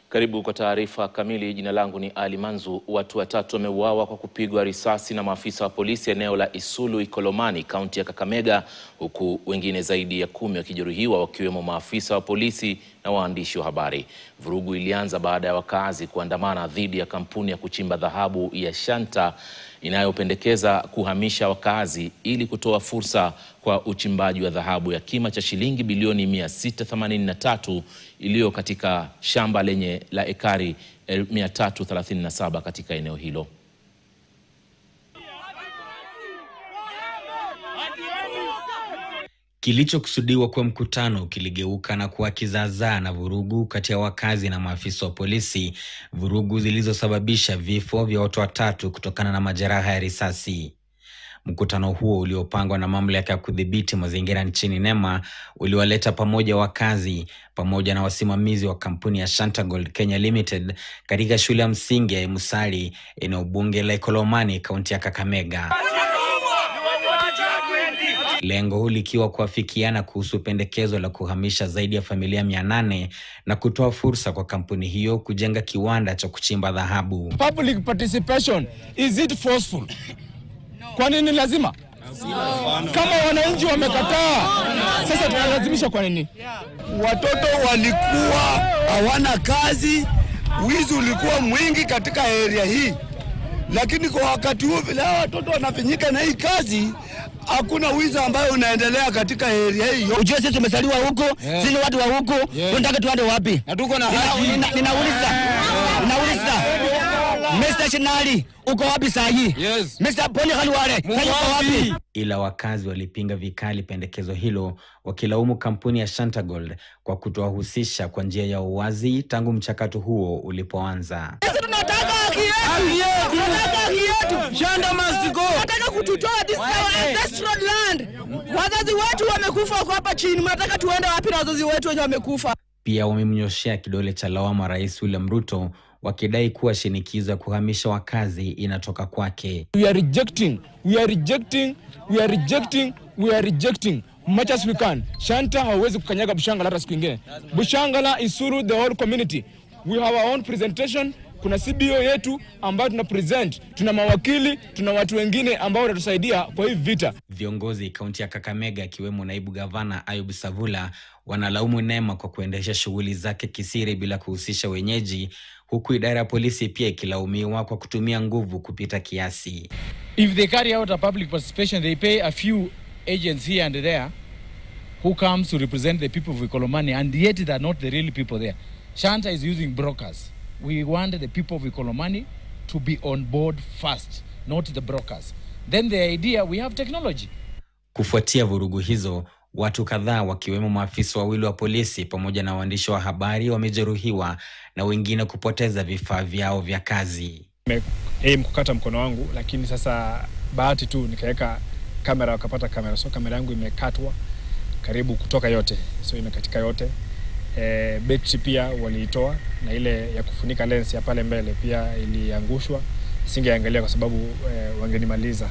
Karibu kwa taarifa kamili. Jina langu ni Ali Manzu. Watu watatu wameuawa kwa kupigwa risasi na maafisa wa polisi eneo la Isulu Ikolomani, kaunti ya Kakamega, huku wengine zaidi ya 10 wakijeruhiwa, wakiwemo maafisa wa polisi na waandishi wa habari. Vurugu ilianza baada ya wakazi kuandamana dhidi ya kampuni ya kuchimba dhahabu ya Shanta inayopendekeza kuhamisha wakazi ili kutoa fursa kwa uchimbaji wa dhahabu ya kima cha shilingi bilioni 683 iliyo katika shamba lenye la ekari 337 katika eneo hilo. Kilichokusudiwa kwa mkutano kiligeuka na kuwa kizaazaa na vurugu kati ya wakazi na maafisa wa polisi, vurugu zilizosababisha vifo vya watu watatu kutokana na majeraha ya risasi. Mkutano huo uliopangwa na mamlaka ya kudhibiti mazingira nchini NEMA uliwaleta pamoja wakazi pamoja na wasimamizi wa kampuni ya Shanta Gold Kenya Limited katika shule ya msingi ya Musali, eneo bunge la Ikolomani, kaunti ya Kakamega. Lengo likiwa kuafikiana kuhusu pendekezo la kuhamisha zaidi ya familia 800 na kutoa fursa kwa kampuni hiyo kujenga kiwanda cha kuchimba dhahabu. Public participation, is it forceful? Kwa nini lazima? Kama wananchi wamekataa, sasa tunalazimisha kwa nini? Watoto walikuwa hawana kazi, wizi ulikuwa mwingi katika area hii. Lakini kwa wakati huu vile watoto wanafinyika na hii kazi, hakuna wizi ambayo unaendelea katika area hii. Ujue sisi tumesaliwa huko, sisi watu wa huko, tunataka tuende wapi? Na tuko na haki. Ninauliza. Mr. Chinali, uko wapi saa hii? Yes. Mr. Poli Khalwale, uko wapi? Ila wakazi walipinga vikali pendekezo hilo, wakilaumu kampuni ya Shanta Gold kwa kutowahusisha kwa njia ya uwazi tangu mchakato huo ulipoanza. Sisi tunataka haki yetu. Tunataka haki yetu. Shanta must go. Tunataka kututoa this ancestral land. Wazazi wetu wamekufa kwa hapa chini. Mnataka tuende wapi na wazazi wetu wenye wamekufa? Pia wamemnyoshea kidole cha lawama Rais William Ruto, wakidai kuwa shinikizo ya kuhamisha wakazi inatoka kwake. We are rejecting much as we can. Shanta hawezi kukanyaga Bushangala hata siku nyingine. Bushangala, Isuru, the whole community. We have our own presentation. Kuna CBO yetu ambayo tuna present, tuna mawakili, tuna watu wengine ambao watatusaidia kwa hii vita. Viongozi kaunti ya Kakamega akiwemo naibu gavana Ayub Savula wanalaumu NEMA kwa kuendesha shughuli zake kisiri bila kuhusisha wenyeji, huku idara ya polisi pia ikilaumiwa kwa kutumia nguvu kupita kiasi. If they carry out a public participation, they pay a few agents here and there who comes to represent the people of Ikolomani, and yet they are not the real people there. Shanta is using brokers. We want the people of Ikolomani to be on board first, not the brokers. Then the idea, we have technology. Kufuatia vurugu hizo, watu kadhaa wakiwemo maafisa wawili wa polisi pamoja na waandishi wa habari wamejeruhiwa na wengine kupoteza vifaa vyao vya kazi. Kukata mkono wangu, lakini sasa bahati tu nikaweka kamera, wakapata kamera. So kamera yangu imekatwa karibu kutoka yote. So imekatika yote. Betri pia waliitoa na ile ya kufunika lens ya pale mbele pia iliangushwa. Singeangalia kwa sababu wangenimaliza.